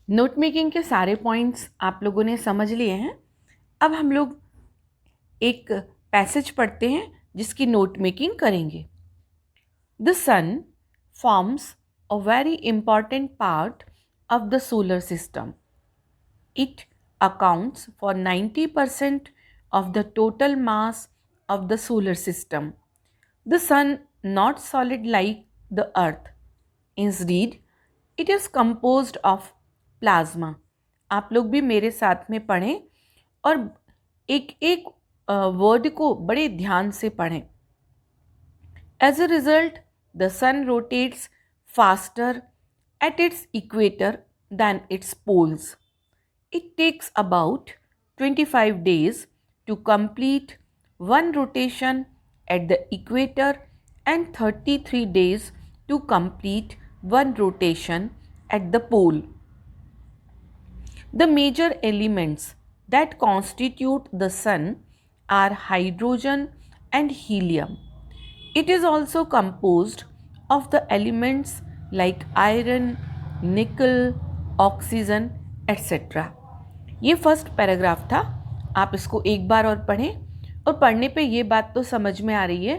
Note making के सारे points आप लोगों ने समझ लिए हैं। अब हम लोग एक पैसेज पढ़ते हैं जिसकी नोट मेकिंग करेंगे। The sun forms a very important part of the solar system. It accounts for 90% of the total mass of the solar system. The sun not solid like the earth. Instead, it is composed of plasma. आप लोग भी मेरे साथ में पढ़ें और एक एक वर्ड को बड़े ध्यान से पढ़ें. As a result, the sun rotates faster at its equator than its poles. It takes about 25 days to complete one rotation at the equator and 33 days to complete one rotation at the pole. The major elements that constitute the sun are hydrogen and helium. It is also composed of the elements like iron, nickel, oxygen, etc. ये first paragraph था. आप इसको एक बार और पढ़ें और पढ़ने पे ये बात तो समझ में आ रही है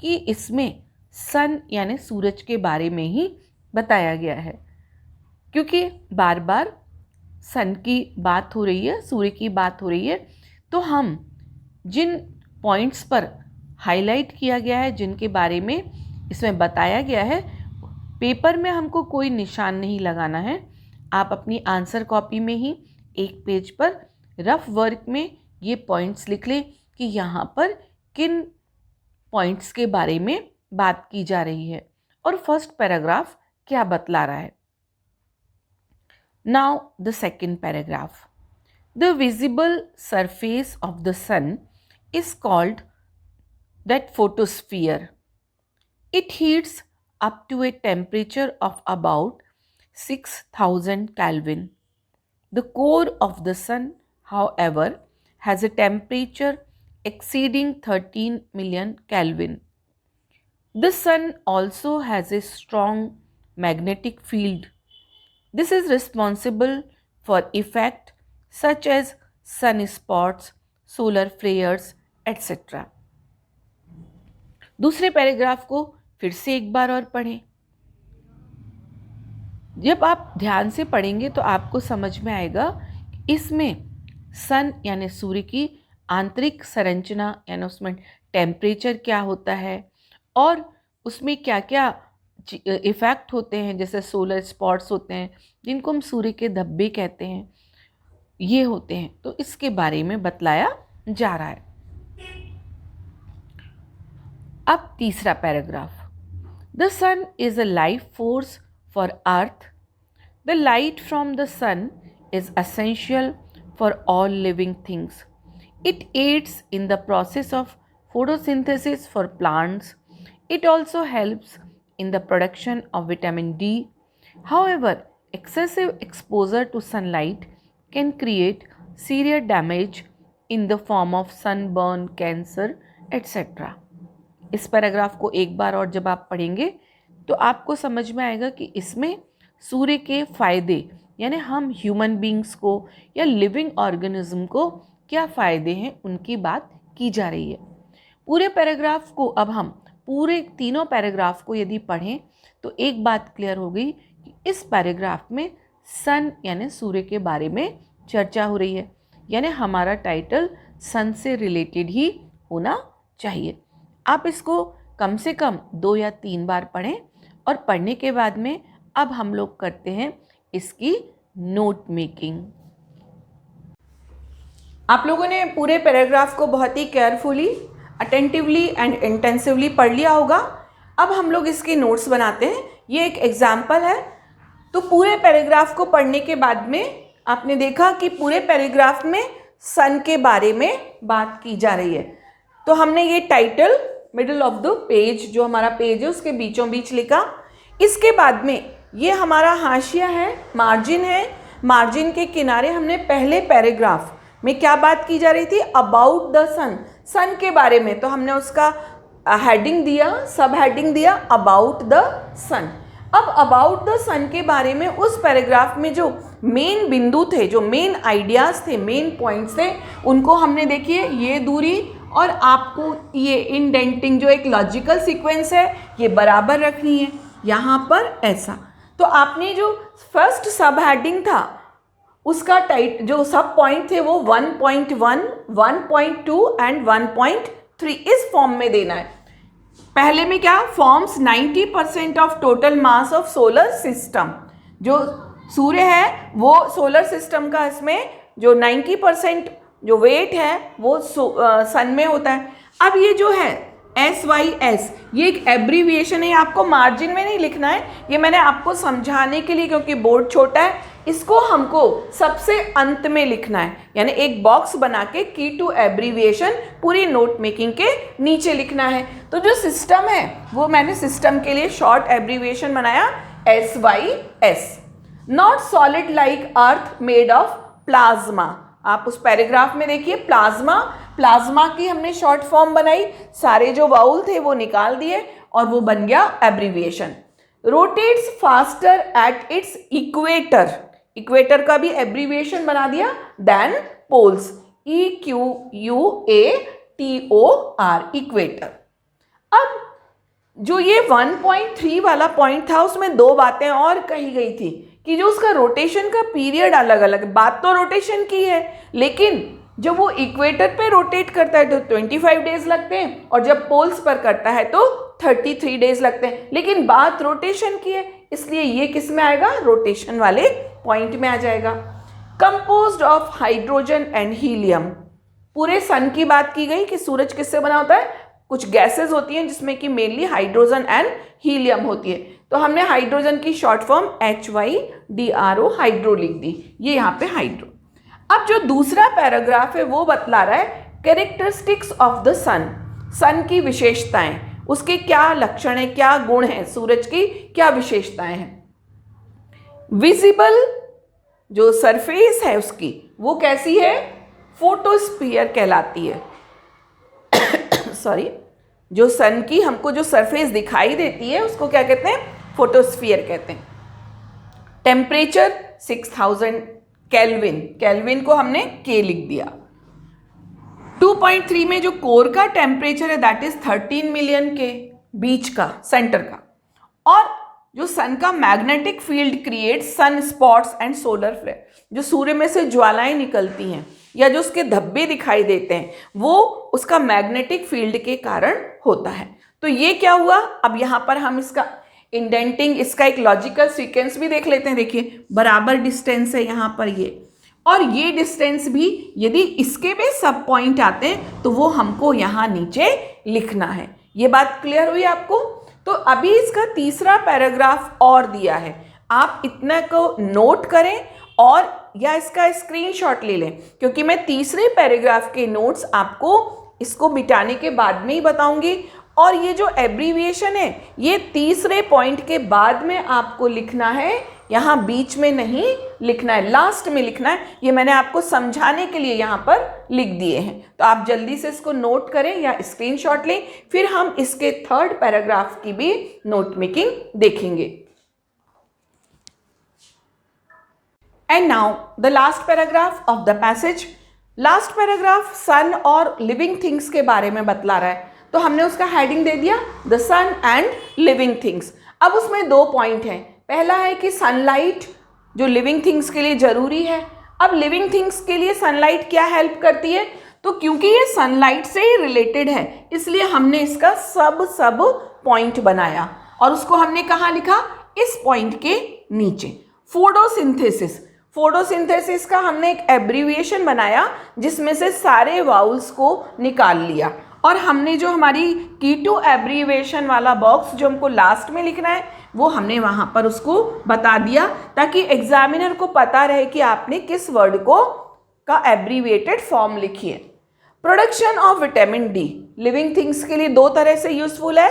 कि इसमें सन यानी सूरज के बारे में ही बताया गया है, क्योंकि बार बार सन की बात हो रही है, सूर्य की बात हो रही है. तो हम जिन पॉइंट्स पर हाईलाइट किया गया है, जिनके बारे में इसमें बताया गया है, पेपर में हमको कोई निशान नहीं लगाना है. आप अपनी आंसर कॉपी में ही एक पेज पर रफ वर्क में ये पॉइंट्स लिख लें कि यहाँ पर किन पॉइंट्स के बारे में बात की जा रही है और फर्स्ट पैराग्राफ क्या बतला रहा है. Now the second paragraph. The visible surface of the sun is called that photosphere. It heats up to a temperature of about 6000 Kelvin. The core of the sun, however, has a temperature exceeding 13 million Kelvin. The sun also has a strong magnetic field. This is responsible for effects such as sunspots, solar flares, etc. दूसरे paragraph को फिर से एक बार और पढ़ें. जब आप ध्यान से पढ़ेंगे तो आपको समझ में आएगा इसमें सन यानी सूर्य की आंतरिक संरचना यानी उसमें टेम्परेचर क्या होता है और उसमें क्या क्या इफ़ेक्ट होते हैं, जैसे सोलर स्पॉट्स होते हैं जिनको हम सूर्य के धब्बे कहते हैं, ये होते हैं. तो इसके बारे में बतलाया जा रहा है. अब तीसरा paragraph. The sun is a life force for earth. The light from the sun is essential for all living things. It aids in the process of photosynthesis for plants. It also helps in the production of vitamin D. However, excessive exposure to sunlight can create serious damage in the form of sunburn, cancer, etc. इस paragraph को एक बार और जब आप पढ़ेंगे तो आपको समझ में आएगा कि इसमें सूर्य के फ़ायदे यानी हम ह्यूमन बींग्स को या लिविंग ऑर्गेनिज्म को क्या फ़ायदे हैं उनकी बात की जा रही है. पूरे पैराग्राफ को अब हम पूरे तीनों पैराग्राफ को यदि पढ़ें तो एक बात क्लियर हो गई कि इस पैराग्राफ में सन यानी सूर्य के बारे में चर्चा हो रही है, यानी हमारा टाइटल सन से रिलेटेड ही होना चाहिए. आप इसको कम से कम 2 या 3 बार पढ़ें और पढ़ने के बाद में अब हम लोग करते हैं इसकी नोट मेकिंग. आप लोगों ने पूरे पैराग्राफ को बहुत ही केयरफुली, अटेंटिवली एंड इंटेंसिवली पढ़ लिया होगा. अब हम लोग इसके नोट्स बनाते हैं. ये एक एग्जाम्पल है. तो पूरे पैराग्राफ को पढ़ने के बाद में आपने देखा कि पूरे पैराग्राफ में सन के बारे में बात की जा रही है. तो हमने ये title middle of the page, जो हमारा पेज है उसके बीचों बीच लिखा. इसके बाद में ये हमारा हाशिया है, मार्जिन है. मार्जिन के किनारे हमने पहले पैराग्राफ में क्या बात की जा रही थी, अबाउट द सन, सन के बारे में. तो हमने उसका हेडिंग दिया, सब हेडिंग दिया अबाउट द सन. अब अबाउट द सन के बारे में उस पैराग्राफ में जो मेन बिंदु थे, जो मेन आइडियाज़ थे, मेन पॉइंट्स थे, उनको हमने देखिए ये दूरी और आपको ये इंडेंटिंग जो एक लॉजिकल सीक्वेंस है ये बराबर रखनी है, यहाँ पर ऐसा। तो आपने जो फर्स्ट सब हेडिंग था उसका जो सब पॉइंट थे वो 1.1, 1.2 एंड 1.3 इस फॉर्म में देना है। पहले में क्या, forms 90% of total mass of solar system. जो सूर्य है वो सोलर सिस्टम का, इसमें जो 90% जो वेट है वो सन में होता है। अब ये जो है SYS ये एक एब्रीविएशन है, आपको मार्जिन में नहीं लिखना है, ये मैंने आपको समझाने के लिए, क्योंकि बोर्ड छोटा है, इसको हमको सबसे अंत में लिखना है, यानी एक बॉक्स बना के की टू एब्रीविएशन पूरी नोट मेकिंग के नीचे लिखना है। तो जो सिस्टम है वो मैंने सिस्टम के लिए शॉर्ट एब्रीविएशन बनाया SYS। Not solid like earth made of plasma. आप उस पैराग्राफ में देखिए प्लाज्मा की हमने शॉर्ट फॉर्म बनाई, सारे जो वाउल थे वो निकाल दिए और वो बन गया abbreviation. Rotates faster at its equator का भी एब्रीविएशन बना दिया देन पोल्स, EQUATOR इक्वेटर। अब जो ये 1.3 वाला पॉइंट था उसमें दो बातें और कही गई थी कि जो उसका रोटेशन का पीरियड अलग अलग, बात तो रोटेशन की है, लेकिन जब वो इक्वेटर पे रोटेट करता है तो 25 डेज लगते हैं और जब पोल्स पर करता है तो 33 डेज लगते हैं, लेकिन बात रोटेशन की है, इसलिए ये किस में आएगा, रोटेशन वाले पॉइंट में आ जाएगा। Composed of hydrogen and helium. पूरे सन की बात की गई कि सूरज किससे बना होता है, कुछ गैसेस होती हैं जिसमें कि मेनली हाइड्रोजन एंड हीलियम होती है। तो हमने हाइड्रोजन की शॉर्ट फॉर्म HYDRO हाइड्रो लिख दी, ये यहाँ पे हाइड्रो। अब जो दूसरा पैराग्राफ है वो बतला रहा है कैरेक्टरिस्टिक्स ऑफ द सन की विशेषताएं, उसके क्या लक्षण है, क्या गुण है, सूरज की क्या विशेषताएं हैं। विजिबल जो सरफेस है उसकी वो कैसी है, फोटोस्फीयर कहलाती है। सॉरी, जो सन की हमको जो सरफेस दिखाई देती है उसको क्या कहते हैं, फोटोस्फीयर कहते हैं। टेम्परेचर 6000 केल्विन को हमने K लिख दिया। 2.3 में जो कोर का टेम्परेचर है दैट इज 13 मिलियन K, बीच का, सेंटर का। और जो सन का magnetic field create sun spots and solar flare, जो सूर्य में से ज्वालाएं निकलती हैं या जो उसके धब्बे दिखाई देते हैं वो उसका मैग्नेटिक फील्ड के कारण होता है। तो ये क्या हुआ, अब यहाँ पर हम इसका इंडेंटिंग, इसका एक लॉजिकल सीक्वेंस भी देख लेते हैं। देखिए बराबर डिस्टेंस है यहाँ पर ये, और ये डिस्टेंस भी यदि इसके भी सब पॉइंट आते हैं तो वो हमको यहाँ नीचे लिखना है। ये बात क्लियर हुई आपको। तो अभी इसका तीसरा पैराग्राफ और दिया है, आप इतना को नोट करें और या इसका स्क्रीनशॉट ले लें, क्योंकि मैं तीसरे पैराग्राफ के नोट्स आपको इसको मिटाने के बाद में ही बताऊंगी। और ये जो एब्रीविएशन है ये तीसरे पॉइंट के बाद में आपको लिखना है, यहाँ बीच में नहीं लिखना है, लास्ट में लिखना है। ये मैंने आपको समझाने के लिए यहाँ पर लिख दिए हैं, तो आप जल्दी से इसको नोट करें या स्क्रीनशॉट लें, फिर हम इसके थर्ड पैराग्राफ की भी नोट मेकिंग देखेंगे। And now the last paragraph of the passage. Last paragraph sun और लिविंग थिंग्स के बारे में बतला रहा है, तो हमने उसका हेडिंग दे दिया the sun and living things. अब उसमें दो पॉइंट हैं, पहला है कि सनलाइट जो लिविंग थिंग्स के लिए ज़रूरी है। अब लिविंग थिंग्स के लिए सनलाइट क्या हेल्प करती है, तो क्योंकि ये सनलाइट से ही रिलेटेड है इसलिए हमने इसका सब पॉइंट बनाया और उसको हमने कहाँ लिखा, इस पॉइंट के नीचे। फोटोसिंथेसिस का हमने एक एब्रीविएशन बनाया जिसमें से सारे वाउल्स को निकाल लिया, और हमने जो हमारी की टू एब्रीविएशन वाला बॉक्स जो हमको लास्ट में लिखना है वो हमने वहाँ पर उसको बता दिया, ताकि एग्जामिनर को पता रहे कि आपने किस वर्ड को का एब्रीविएटेड फॉर्म लिखी है। Production of vitamin D living things के लिए दो तरह से यूजफुल है,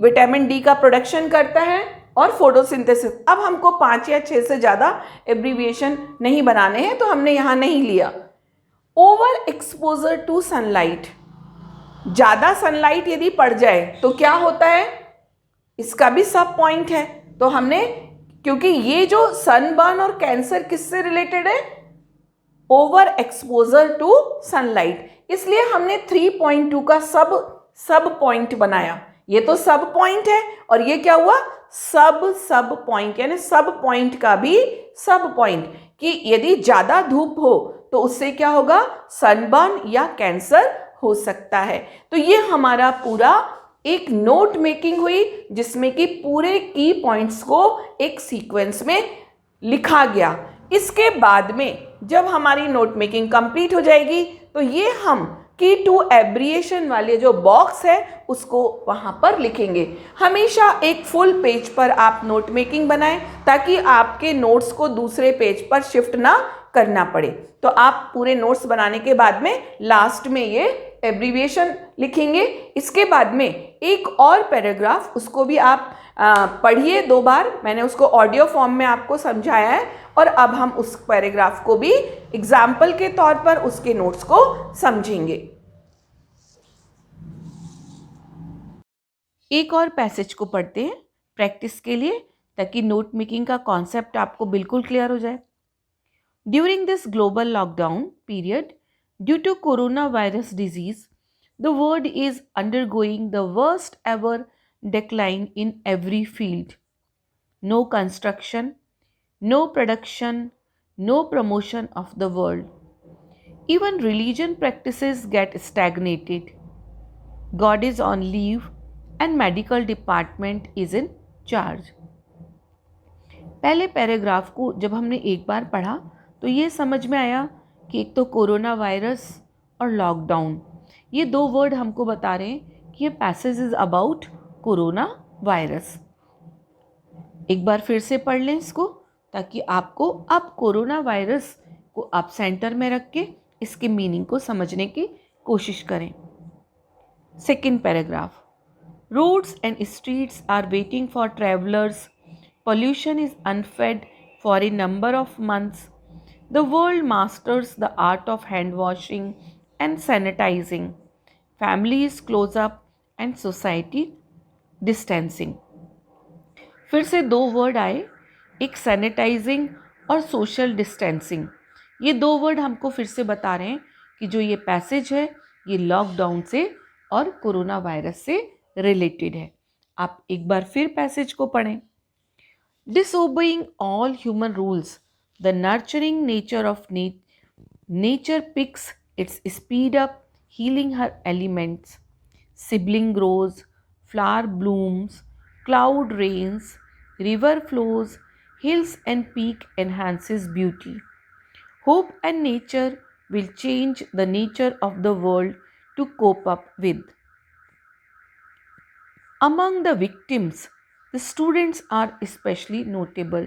विटामिन डी का प्रोडक्शन करता है और फोटोसिंथेसिस। अब हमको 5 या 6 से ज़्यादा एब्रीविएशन नहीं बनाने हैं तो हमने यहाँ नहीं लिया। ओवर एक्सपोजर टू सनलाइट, ज़्यादा सनलाइट यदि पड़ जाए तो क्या होता है, इसका भी सब पॉइंट है। तो हमने, क्योंकि ये जो सनबर्न और कैंसर किससे रिलेटेड है, ओवर एक्सपोजर टू सनलाइट, इसलिए हमने 3.2 का सब पॉइंट बनाया। ये तो सब पॉइंट है और ये क्या हुआ, सब पॉइंट, यानी सब पॉइंट का भी सब पॉइंट, कि यदि ज्यादा धूप हो तो उससे क्या होगा, सनबर्न या कैंसर हो सकता है। तो ये हमारा पूरा एक नोट मेकिंग हुई जिसमें कि पूरे की पॉइंट्स को एक सीक्वेंस में लिखा गया। इसके बाद में जब हमारी नोट मेकिंग कंप्लीट हो जाएगी तो ये हम की टू एब्रिएशन वाले जो बॉक्स है उसको वहां पर लिखेंगे। हमेशा एक फुल पेज पर आप नोट मेकिंग बनाएं ताकि आपके नोट्स को दूसरे पेज पर शिफ्ट ना करना पड़े। तो आप पूरे नोट्स बनाने के बाद में लास्ट में ये एब्रीविएशन लिखेंगे। इसके बाद में एक और पैराग्राफ, उसको भी आप पढ़िए 2 बार, मैंने उसको ऑडियो फॉर्म में आपको समझाया है, और अब हम उस पैराग्राफ को भी एग्जाम्पल के तौर पर उसके नोट्स को समझेंगे। एक और पैसेज को पढ़ते हैं प्रैक्टिस के लिए, ताकि नोट मेकिंग का कॉन्सेप्ट आपको बिल्कुल क्लियर हो जाए। During this global lockdown period due to corona virus disease, the world is undergoing the worst ever decline in every field. No construction, no production, no promotion of the world. Even religion practices get stagnated. God is on leave and medical department is in charge. पहले paragraph को जब हमने एक बार पढ़ा तो ये समझ में आया कि एक तो कोरोना वायरस और लॉकडाउन, ये 2 वर्ड हमको बता रहे हैं कि ये passage is about corona virus. एक बार फिर से पढ़ लें इसको, ताकि आपको अब कोरोना वायरस को आप सेंटर में रख के इसके मीनिंग को समझने की कोशिश करें। Second paragraph, roads and streets are waiting for travellers, pollution is unfed for a number of months. The world masters the art of hand washing and sanitizing. Families close up and society distancing. फिर से 2 word आए, एक sanitising और social distancing. ये 2 word हमको फिर से बता रहे हैं कि जो ये पैसेज है ये लॉकडाउन से और कोरोना वायरस से रिलेटेड है। आप एक बार फिर पैसेज को पढ़ें। Disobeying all human rules, the nurturing nature of nature picks its speed up, healing her elements. Sibling grows, flower blooms, cloud rains, river flows, hills and peak enhances beauty. Hope and nature will change the nature of the world to cope up with. Among the victims, the students are especially notable.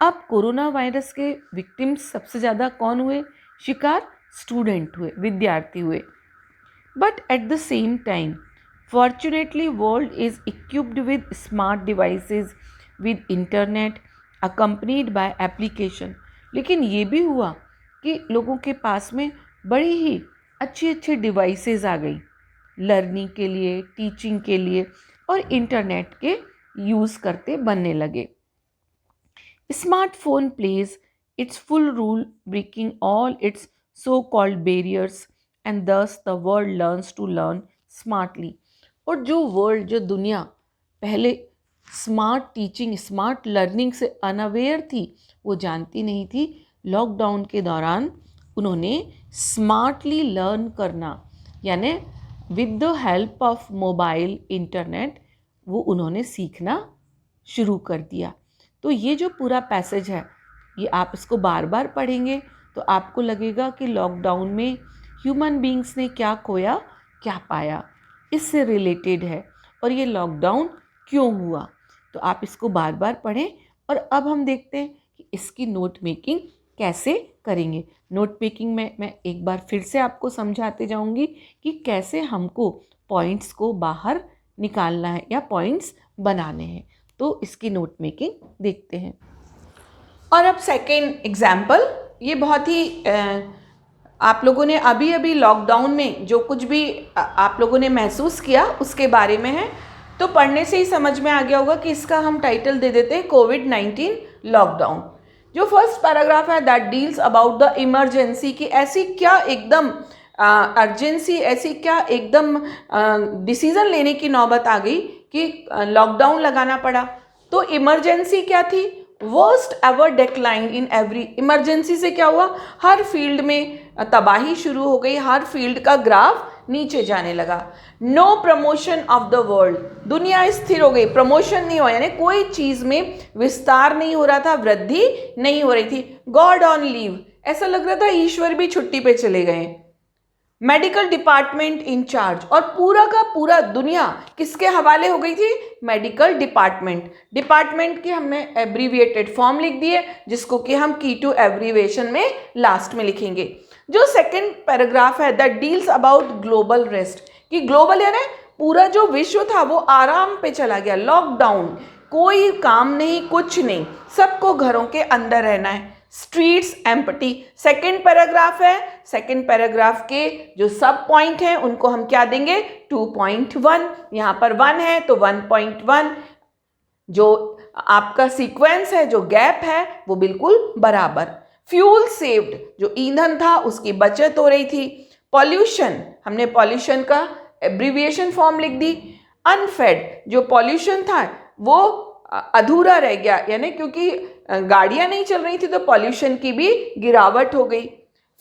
अब corona virus के victims सबसे ज़्यादा कौन हुए शिकार? Student हुए, विद्यार्थी हुए। But at the same time fortunately world is equipped with smart devices with internet accompanied by application. लेकिन ये भी हुआ कि लोगों के पास में बड़ी ही अच्छी अच्छी डिवाइसेस आ गई लर्निंग के लिए, टीचिंग के लिए, और इंटरनेट के यूज़ करते बनने लगे। Smartphone plays its full role breaking all its so called barriers and thus the world learns to learn smartly. और जो दुनिया पहले स्मार्ट टीचिंग, स्मार्ट लर्निंग से अनअवेयर थी, वो जानती नहीं थी, लॉकडाउन के दौरान उन्होंने स्मार्टली लर्न करना, यानी with the help of mobile internet वो उन्होंने सीखना शुरू कर दिया। तो ये जो पूरा पैसेज है ये आप इसको बार बार पढ़ेंगे तो आपको लगेगा कि लॉकडाउन में ह्यूमन बीइंग्स ने क्या खोया क्या पाया, इससे रिलेटेड है और ये लॉकडाउन क्यों हुआ। तो आप इसको बार बार पढ़ें। और अब हम देखते हैं कि इसकी नोट मेकिंग कैसे करेंगे। नोट मेकिंग में मैं एक बार फिर से आपको समझाते जाऊंगी कि कैसे हमको पॉइंट्स को बाहर निकालना है या पॉइंट्स बनाने हैं। तो इसकी नोट मेकिंग देखते हैं। और अब सेकेंड एग्जाम्पल, ये बहुत ही आप लोगों ने अभी अभी लॉकडाउन में जो कुछ भी आप लोगों ने महसूस किया उसके बारे में है। तो पढ़ने से ही समझ में आ गया होगा कि इसका हम टाइटल दे देते हैं कोविड-19 लॉकडाउन। जो फर्स्ट पैराग्राफ है that deals about the emergency, कि ऐसी क्या एकदम अर्जेंसी, ऐसी क्या एकदम डिसीजन लेने की नौबत आ गई कि लॉकडाउन लगाना पड़ा। तो इमरजेंसी क्या थी? Worst ever decline in every. Emergency से क्या हुआ? हर फील्ड में तबाही शुरू हो गई, हर फील्ड का ग्राफ नीचे जाने लगा। No promotion of the world, दुनिया स्थिर हो गई, प्रमोशन नहीं हुआ, यानी कोई चीज में विस्तार नहीं हो रहा था, वृद्धि नहीं हो रही थी। गॉड ऑन लीव, ऐसा लग रहा था ईश्वर भी छुट्टी पे चले गए। मेडिकल डिपार्टमेंट इन चार्ज, और पूरा का पूरा दुनिया किसके हवाले हो गई थी? Medical department. डिपार्टमेंट की हमने एब्रीविएटेड फॉर्म लिख दी है, जिसको कि हम की टू एब्रीविएशन में लास्ट में लिखेंगे। जो सेकंड पैराग्राफ है that deals about global rest, कि ग्लोबल यानी पूरा जो विश्व था वो आराम पे चला गया, लॉकडाउन, कोई काम नहीं, कुछ नहीं, सबको घरों के अंदर रहना है। स्ट्रीट्स एम्प्टी, सेकंड पैराग्राफ है। सेकंड पैराग्राफ के जो सब पॉइंट हैं उनको हम क्या देंगे? 2.1। यहाँ पर 1 है तो 1.1। जो आपका सीक्वेंस है, जो गैप है, वो बिल्कुल बराबर। फ्यूल सेव्ड, जो ईंधन था उसकी बचत हो रही थी। पॉल्यूशन, हमने पॉल्यूशन का एब्रीविएशन फॉर्म लिख दी। अनफेड, जो पॉल्यूशन था वो अधूरा रह गया, यानी क्योंकि गाड़ियां नहीं चल रही थी तो पॉल्यूशन की भी गिरावट हो गई।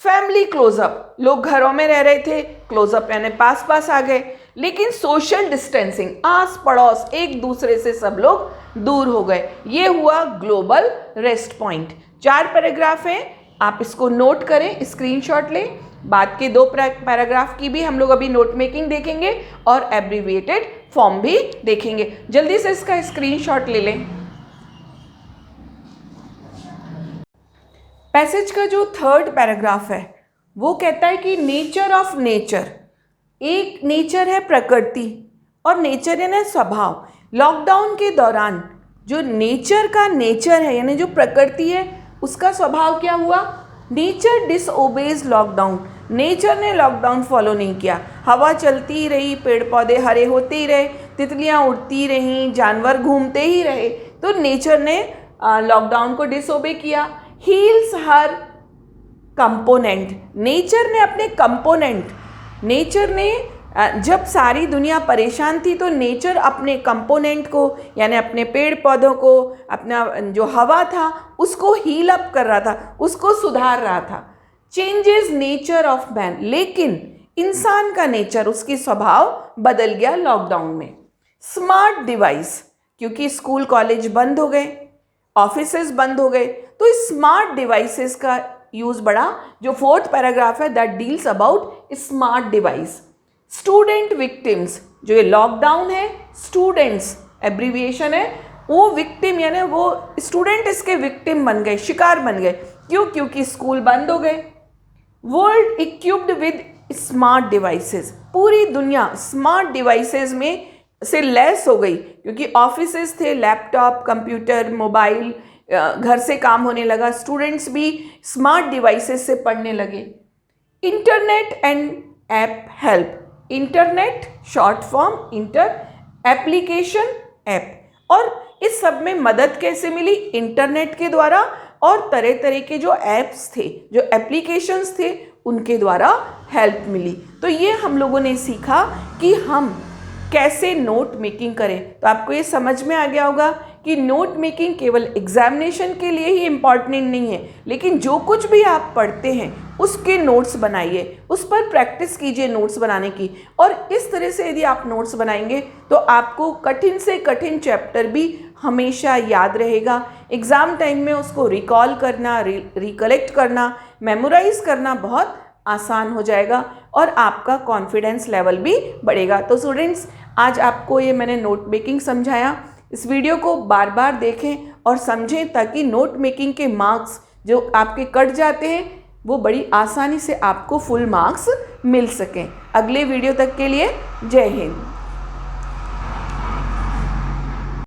फैमिली क्लोजअप, लोग घरों में रह रहे थे, क्लोजअप यानी पास पास आ गए, लेकिन सोशल डिस्टेंसिंग, आस पड़ोस एक दूसरे से सब लोग दूर हो गए। ये हुआ ग्लोबल रेस्ट पॉइंट। 4 पैराग्राफ हैं, आप इसको नोट करें, स्क्रीनशॉट लें। बाद के 2 पैराग्राफ की भी हम लोग अभी नोट मेकिंग देखेंगे और एब्रीविएटेड फॉर्म भी देखेंगे। जल्दी से इसका स्क्रीनशॉट ले लें। पैसेज का जो 3rd पैराग्राफ है वो कहता है कि नेचर ऑफ नेचर, एक नेचर है प्रकृति और नेचर है ना स्वभाव। लॉकडाउन के दौरान जो नेचर का नेचर है, यानी जो प्रकृति है, उसका स्वभाव क्या हुआ? नेचर डिसओबेज लॉकडाउन, नेचर ने लॉकडाउन फॉलो नहीं किया। हवा चलती रही, पेड़ पौधे हरे होते ही रहे, तितलियां उड़ती रहीं, जानवर घूमते ही रहे, तो नेचर ने लॉकडाउन को डिसओबे किया। हील्स हर कंपोनेंट, नेचर ने अपने कंपोनेंट, नेचर ने जब सारी दुनिया परेशान थी तो नेचर अपने कंपोनेंट को, यानी अपने पेड़ पौधों को, अपना जो हवा था उसको हील अप कर रहा था, उसको सुधार रहा था। चेंजेस नेचर ऑफ मैन, लेकिन इंसान का नेचर, उसकी स्वभाव बदल गया लॉकडाउन में। स्मार्ट डिवाइस, क्योंकि स्कूल कॉलेज बंद हो गए, ऑफिसेज बंद हो गए, तो स्मार्ट डिवाइसेस का यूज बढ़ा। जो 4th पैराग्राफ है that deals about smart device. Student victims, जो ये लॉकडाउन है, स्टूडेंट्स एब्रीविएशन है, वो विक्टिम यानी वो स्टूडेंट इसके विक्टिम बन गए, शिकार बन गए। क्यों? क्योंकि स्कूल बंद हो गए। World equipped with smart devices, पूरी दुनिया स्मार्ट डिवाइसेस में से लैस हो गई, क्योंकि ऑफिसेज थे, लैपटॉप, कंप्यूटर, मोबाइल, घर से काम होने लगा, स्टूडेंट्स भी स्मार्ट डिवाइसेस से पढ़ने लगे। Internet and app help, internet short form, inter, application, app, और इस सब में मदद कैसे मिली? इंटरनेट के द्वारा और तरह तरह के जो ऐप्स थे, जो एप्लीकेशंस थे, उनके द्वारा हेल्प मिली। तो ये हम लोगों ने सीखा कि हम कैसे नोट मेकिंग करें। तो आपको ये समझ में आ गया होगा कि नोट मेकिंग केवल एग्जामिनेशन के लिए ही इम्पॉर्टेंट नहीं है, लेकिन जो कुछ भी आप पढ़ते हैं उसके नोट्स बनाइए, उस पर प्रैक्टिस कीजिए नोट्स बनाने की। और इस तरह से यदि आप नोट्स बनाएंगे तो आपको कठिन से कठिन चैप्टर भी हमेशा याद रहेगा। एग्ज़ाम टाइम में उसको रिकॉल करना, रिकलेक्ट करना, मेमोराइज करना बहुत आसान हो जाएगा और आपका कॉन्फिडेंस लेवल भी बढ़ेगा। तो स्टूडेंट्स, आज आपको ये मैंने नोट मेकिंग समझाया। इस वीडियो को बार बार देखें और समझें, ताकि नोट मेकिंग के मार्क्स जो आपके कट जाते हैं वो बड़ी आसानी से आपको फुल मार्क्स मिल सकें। अगले वीडियो तक के लिए जय हिंद।